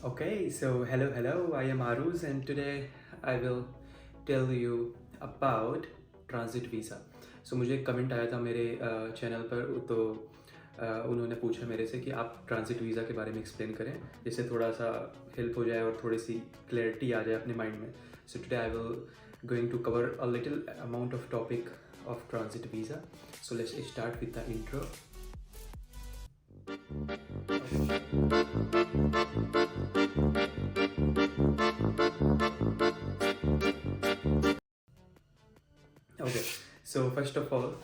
Okay, so hello, I am Aruz and today I will tell you about transit visa. So मुझे एक comment आया था मेरे channel पर तो उन्होंने पूछा मेरे से कि आप ट्रांजिट वीज़ा के बारे में एक्सप्लेन करें जिससे थोड़ा सा हेल्प हो जाए और थोड़ी सी क्लैरिटी आ जाए अपने माइंड में. So today I will going to cover a little amount of topic of transit visa. So let's start with the intro. Okay, so first of all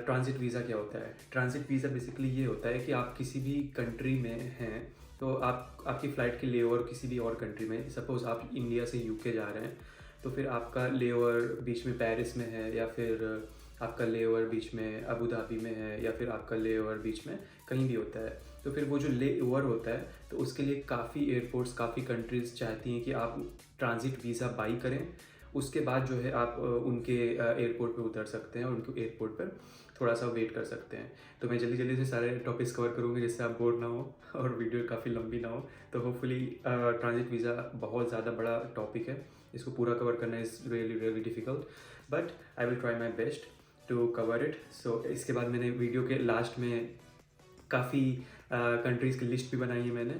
transit visa क्या होता है. ट्रांजिट वीज़ा बेसिकली ये होता है कि आप किसी भी कंट्री में हैं तो आपकी फ़्लाइट की लेओवर किसी भी और कंट्री में, सपोज़ आप इंडिया से यूके जा रहे हैं तो फिर आपका लेओवर बीच में पेरिस में है या फिर आपका लेओवर बीच में अबू धाबी में है या फिर आपका लेओवर बीच में कहीं भी होता है. तो फिर वो जो लेओवर होता है तो उसके लिए काफ़ी एयरपोर्ट्स, काफ़ी कंट्रीज़ चाहती हैं कि आप ट्रांजिट वीज़ा बाई करें. उसके बाद जो है आप उनके एयरपोर्ट पे उतर सकते हैं और उनके एयरपोर्ट पर थोड़ा सा वेट कर सकते हैं. तो मैं जल्दी जल्दी से सारे टॉपिक्स कवर करूँगी जिससे आप बोर ना हो और वीडियो काफ़ी लंबी ना हो. तो होपफुली ट्रांजिट वीज़ा बहुत ज़्यादा बड़ा टॉपिक है, इसको पूरा कवर करना is really really difficult, but I will try my best to cover it. So इसके बाद मैंने वीडियो के लास्ट में काफ़ी कंट्रीज़ की लिस्ट भी बनाई है. मैंने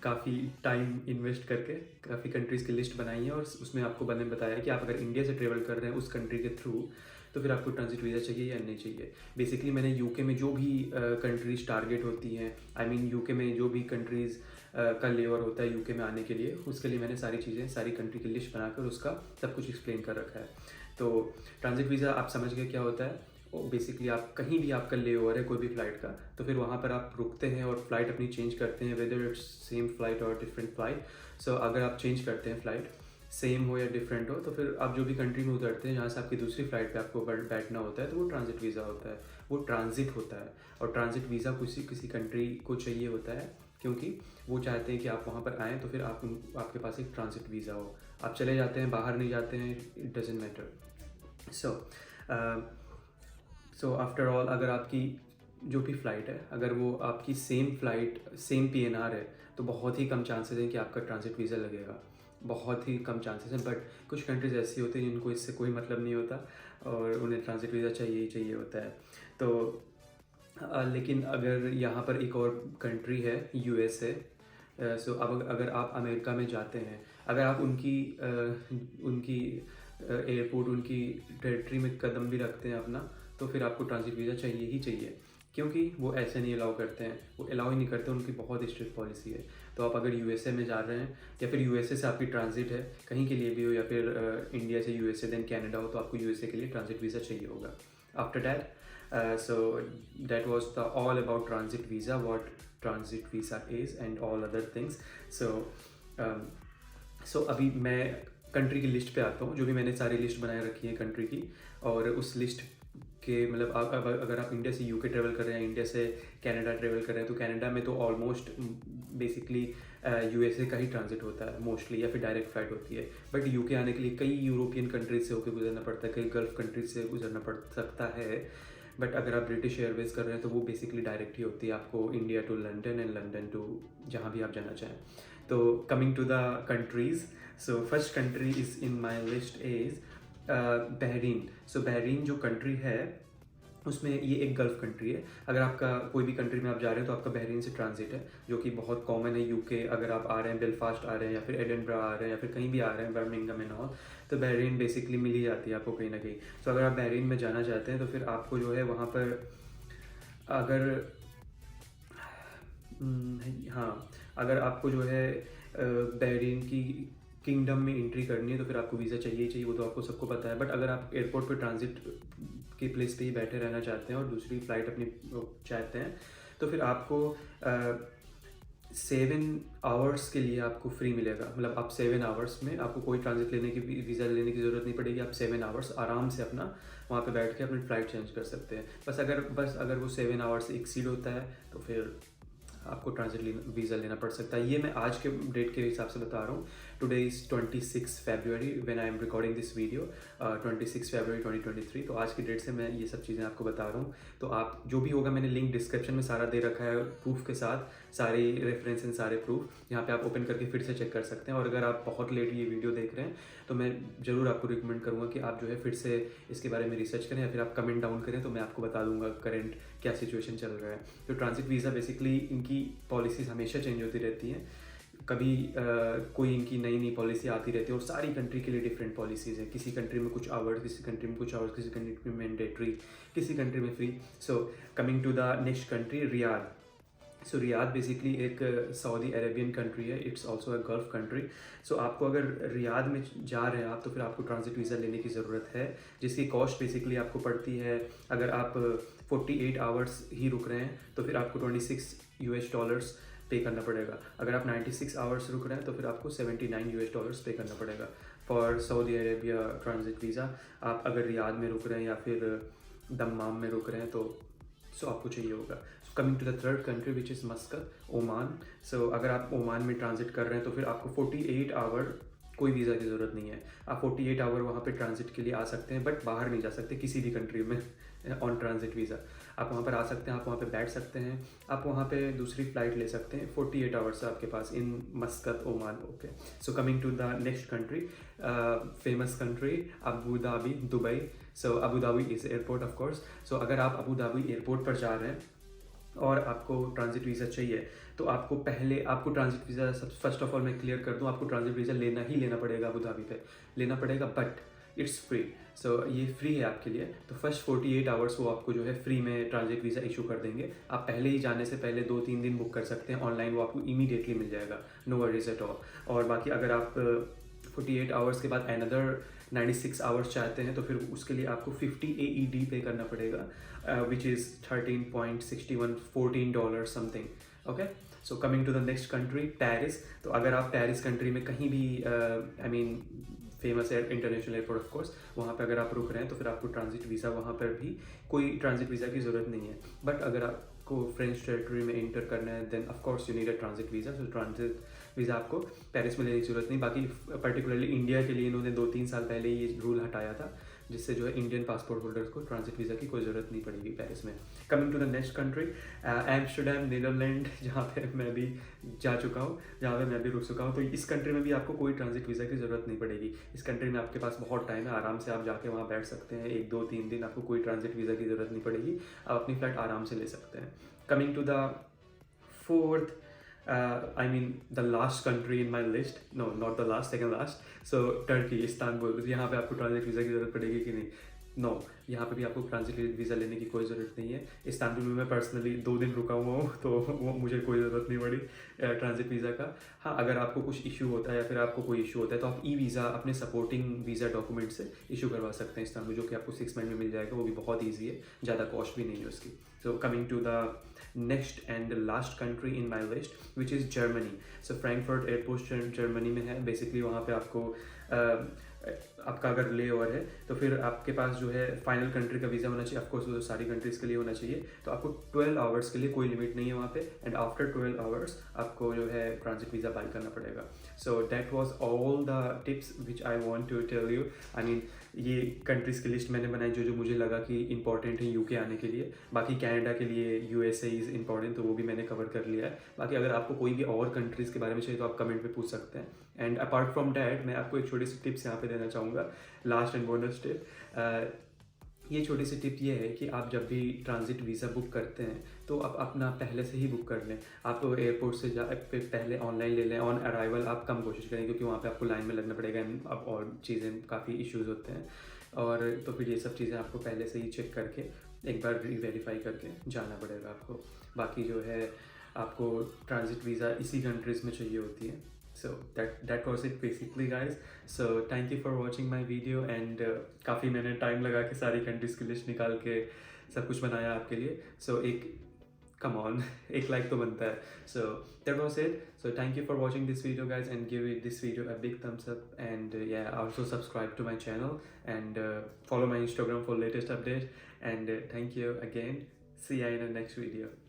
काफ़ी टाइम इन्वेस्ट करके काफ़ी कंट्रीज़ की लिस्ट बनाई है और उसमें आपको मैंने बताया कि आप अगर इंडिया से ट्रेवल कर रहे हैं उस कंट्री के थ्रू तो फिर आपको ट्रांजिट वीज़ा चाहिए या नहीं चाहिए. बेसिकली मैंने यूके में जो भी कंट्रीज़ टारगेट होती हैं, आई मीन यूके में जो भी कंट्रीज़ का लेवर होता है यूके में आने के लिए, उसके लिए मैंने सारी चीज़ें, सारी कंट्री की लिस्ट बनाकर उसका सब कुछ एक्सप्लेन कर रखा है. तो ट्रांजिट वीज़ा आप समझ गए क्या होता है. बेसिकली आप कहीं भी आपका ले ओवर है कोई भी फ़्लाइट का तो फिर वहाँ पर आप रुकते हैं और फ्लाइट अपनी चेंज करते हैं, वेदर इट्स सेम फ्लाइट और डिफरेंट फ्लाइट. सो अगर आप चेंज करते हैं फ़्लाइट, सेम हो या डिफरेंट हो, तो फिर आप जो भी कंट्री में उतरते हैं जहाँ से आपकी दूसरी फ्लाइट पे आपको बैठना होता है तो वो ट्रांजिट वीज़ा होता है, वो ट्रांजिट होता है. और ट्रांजिट वीज़ा किसी किसी कंट्री को चाहिए होता है क्योंकि वो चाहते हैं कि आप वहाँ पर आएँ तो फिर आपके पास एक ट्रांजिट वीज़ा हो. आप चले जाते हैं, बाहर नहीं जाते हैं, it doesn't matter. So after all अगर आपकी जो भी फ़्लाइट है अगर वो आपकी सेम फ़्लाइट सेम पीएनआर है तो बहुत ही कम चांसेस हैं कि आपका ट्रांजिट वीज़ा लगेगा, बहुत ही कम चांसेस हैं. बट कुछ कंट्रीज़ ऐसी होती हैं जिनको इससे कोई मतलब नहीं होता और उन्हें ट्रांजिट वीज़ा चाहिए ही चाहिए होता है. तो लेकिन अगर यहाँ पर एक और कंट्री है यूएसए. सो अब अगर आप अमेरिका में जाते हैं, अगर आप उनकी एयरपोर्ट, उनकी टेरिटरी में कदम भी रखते हैं अपना, तो फिर आपको ट्रांजिट वीज़ा चाहिए ही चाहिए क्योंकि वो ऐसे नहीं अलाउ करते हैं, वो अलाउ ही नहीं करते, उनकी बहुत स्ट्रिक्ट पॉलिसी है. तो आप अगर यूएसए में जा रहे हैं या फिर यूएसए से आपकी ट्रांजिट है कहीं के लिए भी हो या फिर इंडिया से यूएसए देन कनाडा हो तो आपको यूएसए के लिए ट्रांजिट वीज़ा चाहिए होगा. After that so that was the all about transit visa, what transit visa is and all other things. um, so अभी मैं कंट्री की लिस्ट पे आता हूँ, जो भी मैंने सारी लिस्ट बनाए रखी है कंट्री की. और उस लिस्ट के मतलब अगर आप इंडिया से यूके ट्रेवल कर रहे हैं, इंडिया से कनाडा ट्रेवल कर रहे हैं तो कनाडा में तो ऑलमोस्ट बेसिकली यूएसए का ही ट्रांजिट होता है मोस्टली, या फिर डायरेक्ट फ्लाइट होती है. बट यूके आने के लिए कई यूरोपियन कंट्रीज से होकर गुजरना पड़ता है, कई गल्फ कंट्रीज से गुजरना पड़ सकता है. बट अगर आप ब्रिटिश एयरवेज कर रहे हैं तो वो बेसिकली डायरेक्ट ही होती है आपको India to London and London to जहाँ भी आप जाना चाहें. तो coming to the countries, so first country is in my list is Bahrain. So Bahrain जो कंट्री है उसमें ये एक गल्फ़ कंट्री है. अगर आपका कोई भी कंट्री में आप जा रहे हैं तो आपका बहरीन से ट्रांजिट है, जो कि बहुत कॉमन है. यूके अगर आप आ रहे हैं, बेलफास्ट आ रहे हैं या फिर एडिनबरा आ रहे हैं या फिर कहीं भी आ रहे हैं, बर्मिंघम एंड ऑल, तो बहरीन बेसिकली मिल ही जाती है आपको कहीं ना कहीं. तो अगर आप बहरीन में जाना चाहते हैं तो फिर आपको जो है वहाँ पर अगर हाँ, अगर आपको जो है बहरीन की किंगडम में एंट्री करनी है तो फिर आपको वीज़ा चाहिए ही चाहिए, वो तो आपको सबको पता है. बट अगर आप एयरपोर्ट पर ट्रांजिट के प्लेस पे ही बैठे रहना चाहते हैं और दूसरी फ़्लाइट अपनी चाहते हैं तो फिर आपको 7 आवर्स के लिए आपको फ्री मिलेगा. मतलब आप 7 आवर्स में आपको कोई ट्रांजिट लेने की वीज़ा लेने की ज़रूरत नहीं पड़ेगी. आप 7 आवर्स आराम से अपना वहाँ पे बैठ के अपनी फ़्लाइट चेंज कर सकते हैं. बस अगर वो 7 आवर्स एक्सीड होता है तो फिर आपको ट्रांजिट वीज़ा लेना पड़ सकता है। ये मैं आज के डेट के हिसाब से बता रहा हूँ। Today is 26 February when I am recording this video, 26 फरवरी 2023। तो आज की डेट से मैं ये सब चीज़ें आपको बता रहा हूँ। तो आप जो भी होगा, मैंने लिंक डिस्क्रिप्शन में सारा दे रखा है प्रूफ के साथ, सारे रेफरेंस एंड सारे प्रूफ यहाँ पे आप ओपन करके फिर से चेक कर सकते हैं। और अगर आप बहुत लेट ये वीडियो देख रहे हैं तो मैं ज़रूर आपको रिकमेंड करूँगा कि आप जो है फिर से इसके बारे में रिसर्च करें या फिर आप कमेंट डाउन करें, तो मैं आपको बता दूंगा करंट क्या सिचुएशन चल रहा है। तो ट्रांजिट वीज़ा बेसिकली इनकी पॉलिसीज़ हमेशा चेंज होती रहती हैं, कभी कोई इनकी नई नई पॉलिसी आती रहती है और सारी कंट्री के लिए डिफरेंट पॉलिसीज़ हैं। किसी कंट्री में कुछ आवर्स, किसी कंट्री में कुछ आवर्स, किसी कंट्री में मैंडेटरी, किसी कंट्री में free. So coming to the next country, Riyadh. So Riyadh basically एक सऊदी अरेबियन कंट्री है, it's also a gulf country. So आपको अगर रियाद में जा रहे हैं आप, तो फिर आपको ट्रांजिट वीज़ा लेने की ज़रूरत है, जिसकी कॉस्ट बेसिकली आपको पड़ती है, अगर आप 48 आवर्स ही रुक रहे हैं तो फिर आपको $26 पे करना पड़ेगा। अगर आप 96 आवर्स रुक रहे हैं तो फिर आपको $79 पे करना पड़ेगा for Saudi Arabia transit visa. आप अगर रियाद में रुक रहे हैं या फिर दम्माम में रुक रहे हैं तो आपको चाहिए होगा। Coming to the third country which is Muscat, Oman. So अगर आप ओमान में ट्रांजिट कर रहे हैं तो फिर आपको 48 आवर कोई वीज़ा की ज़रूरत नहीं है। आप 48 आवर वहाँ पे ट्रांजिट के लिए आ सकते हैं, बट बाहर नहीं जा सकते किसी भी कंट्री में ऑन ट्रांजिट वीज़ा। आप वहाँ पर आ सकते हैं, आप वहाँ पे बैठ सकते हैं, आप वहाँ पे दूसरी फ़्लाइट ले सकते हैं। 48 आवर्स है आपके पास in Muscat, Oman. Okay, so coming to the next country, famous country Abu Dhabi, Dubai. So Abu Dhabi is airport of course. So अगर आप अबू धाबी एयरपोर्ट पर जा रहे हैं और आपको ट्रांजिट वीज़ा चाहिए तो आपको transit visa first of all मैं क्लियर कर दूं, आपको ट्रांजिट वीज़ा लेना पड़ेगा, अबू धाबी पे लेना पड़ेगा, बट इट्स फ्री। सो ये फ्री है आपके लिए। तो फर्स्ट 48 आवर्स वो आपको जो है फ्री में ट्रांजिट वीज़ा इशू कर देंगे। आप पहले ही जाने से पहले 2-3 दिन बुक कर सकते हैं ऑनलाइन, वो आपको इमीडिएटली मिल जाएगा, नो वरीज एट ऑल। और बाकी अगर आप 48 आवर्स के बाद अनदर 96 आवर्स चाहते हैं तो फिर उसके लिए आपको 50 AED पे करना पड़ेगा, which is $13.61, $14 something. Okay, so coming to the next country, Paris. तो अगर आप पेरिस कंट्री में कहीं भी आई मीन फेमस है इंटरनेशनल एयरपोर्ट ऑफ कोर्स, वहाँ पे अगर आप रुक रहे हैं तो फिर आपको ट्रांजिट वीज़ा वहाँ पर भी कोई ट्रांजिट वीज़ा की ज़रूरत नहीं है। बट अगर आपको फ्रेंच टेरिटरी में एंटर करना है then of course you need a transit visa. So transit visa आपको पेरिस में लेने की ज़रूरत नहीं। बाकी पर्टिकुलरली इंडिया के लिए इन्होंने 2-3 साल पहले ये रूल हटाया था, जिससे जो है इंडियन पासपोर्ट होल्डर्स को ट्रांजिट वीज़ा की कोई ज़रूरत नहीं पड़ेगी पेरिस में। Coming to the next country, Amsterdam, Netherland, जहाँ पे मैं भी जा चुका हूँ, जहाँ पे मैं भी रुक चुका हूँ। तो इस कंट्री में भी आपको कोई ट्रांजिट वीज़ा की ज़रूरत नहीं पड़ेगी। इस कंट्री में आपके पास बहुत टाइम है, आराम से आप जाके वहाँ बैठ सकते हैं 1-2-3 दिन, आपको कोई ट्रांजिट वीज़ा की ज़रूरत नहीं पड़ेगी, आप अपनी फ़्लाइट आराम से ले सकते हैं। Coming to the fourth, I mean the last country in my list, no not the last, second last, so Turkey, Istanbul. यहाँ पे आपको ट्रांजिट वीज़ा की ज़रूरत पड़ेगी कि नहीं? नो, यहाँ पे भी आपको ट्रांजिट वीज़ा लेने की कोई ज़रूरत नहीं है। इस्तांबुल में मैं पर्सनली 2 दिन रुका हुआ हूँ तो वो मुझे कोई ज़रूरत नहीं पड़ी ट्रांजिट वीज़ा का। हाँ, अगर आपको कुछ इशू होता है या फिर आपको कोई इशू होता है तो आप ई वीज़ा अपने सपोर्टिंग वीज़ा डॉक्यूमेंट से इशू करवा सकते हैं इस्तांबुल, जो कि आपको 6 मंथ में मिल जाएगा। वो भी बहुत ईजी है, ज़्यादा कॉस्ट भी नहीं है उसकी। So coming to the next and last country in my list which is Germany. So Frankfurt airport Germany में है। बेसिकली वहाँ पे आपको आपका अगर ले ओवर है तो फिर आपके पास जो है फाइनल कंट्री का वीज़ा होना चाहिए, ऑफकोर्स वो सारी कंट्रीज़ के लिए होना चाहिए। तो आपको 12 आवर्स के लिए कोई लिमिट नहीं है वहाँ पे, एंड आफ्टर 12 आवर्स आपको जो है ट्रांजिट वीज़ा बाई करना पड़ेगा। So that was all the tips which I want to tell you. I mean ये कंट्रीज़ की लिस्ट मैंने बनाई जो मुझे लगा कि इंपॉर्टेंट है यूके आने के लिए। बाकी कनाडा के लिए USA इज़ इंपॉर्टेंट, तो वो भी मैंने कवर कर लिया है। बाकी अगर आपको कोई भी और कंट्रीज़ के बारे में चाहिए तो आप कमेंट पे पूछ सकते हैं। एंड अपार्ट फ्रॉम डैट मैं आपको एक छोटी सी टिप्स यहाँ पे देना चाहूँगा, लास्ट एंड बोनस टिप। ये छोटी सी टिप ये है कि आप जब भी ट्रांजिट वीज़ा बुक करते हैं तो आप अपना पहले से ही बुक कर लें। आप एयरपोर्ट से पहले ऑनलाइन ले लें, ऑन अराइवल आप कम कोशिश करें, क्योंकि वहाँ पे आपको लाइन में लगना पड़ेगा, अब और चीज़ें काफ़ी इश्यूज़ होते हैं। और तो फिर ये सब चीज़ें आपको पहले से ही चेक करके एक बार वेरीफाई करके जाना पड़ेगा आपको। बाकी जो है आपको ट्रांजिट वीज़ा इसी कंट्रीज़ में चाहिए होती है। So that was it basically guys. So thank you for watching my video and काफ़ी मैंने टाइम लगा के सारी कंट्रीज़ की लिस्ट निकाल के सब कुछ बनाया आपके लिए। So come on, एक लाइक तो बनता है। So that was it. So thank you for watching this video guys and give this video a big thumbs up, and yeah, also subscribe to my channel and follow my Instagram for latest update, and thank you again. See you in the next video.